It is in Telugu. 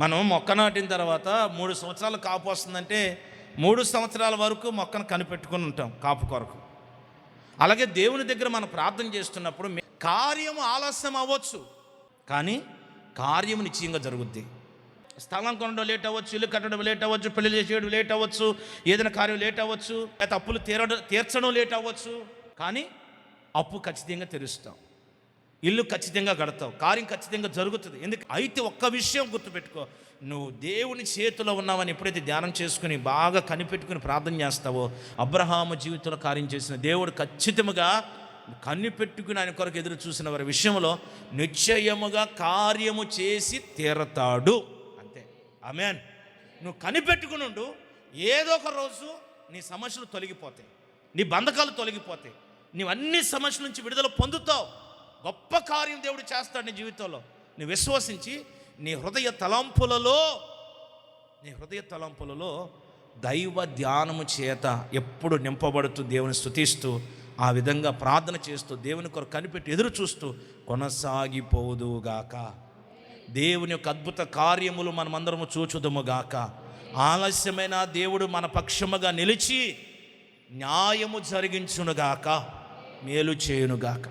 మనం మొక్క నాటిన తర్వాత 3 సంవత్సరాలు కాపు వస్తుందంటే 3 సంవత్సరాల వరకు మొక్కను కనిపెట్టుకుని ఉంటాం కాపు కొరకు. అలాగే దేవుని దగ్గర మనం ప్రార్థన చేస్తున్నప్పుడు కార్యము ఆలస్యం అవ్వచ్చు, కానీ కార్యము నిశ్చయంగా జరుగుద్ది. స్థలం కొనడం లేట్ అవ్వచ్చు, ఇల్లు కట్టడం లేట్ అవ్వచ్చు, పెళ్లి చేసేయడం లేట్ అవ్వచ్చు, ఏదైనా కార్యం లేట్ అవ్వచ్చు, లేకపోతే అప్పులు తీర్చడం లేట్ అవ్వచ్చు, కానీ అప్పు ఖచ్చితంగా తీరుస్తాం, ఇల్లు ఖచ్చితంగా కడతావు, కార్యం ఖచ్చితంగా జరుగుతుంది. అయితే ఒక్క విషయం గుర్తుపెట్టుకో, నువ్వు దేవుని చేతిలో ఉన్నావని ఎప్పుడైతే ధ్యానం చేసుకుని బాగా కనిపెట్టుకుని ప్రార్థన చేస్తావో, అబ్రహాము జీవితంలో కార్యం చేసిన దేవుడు ఖచ్చితంగా కనిపెట్టుకుని ఆయన కొరకు ఎదురు చూసిన వారి విషయంలో నిశ్చయముగా కార్యము చేసి తీరతాడు. అంతే, ఆమేన్. నువ్వు కనిపెట్టుకుని ఉండు, ఏదో ఒక రోజు నీ సమస్యలు తొలగిపోతాయి, నీ బంధకాలు తొలగిపోతాయి, నీవు అన్ని సమస్యల నుంచి విడుదల పొందుతావు. గొప్ప కార్యం దేవుడు చేస్తాడు నీ జీవితంలో. నువ్వు విశ్వసించి నీ హృదయ తలంపులలో దైవ ధ్యానము చేత ఎప్పుడు నింపబడుతూ దేవుని స్తుతిస్తూ ఆ విధంగా ప్రార్థన చేస్తూ దేవుని కొరకు కనిపెట్టి ఎదురు చూస్తూ కొనసాగిపోదుగాక. దేవుని యొక్క అద్భుత కార్యములు మనమందరము చూచుదుముగాక. ఆలస్యమైన దేవుడు మన పక్షముగా నిలిచి న్యాయము జరిగించునుగాక, మేలు చేయునుగాక.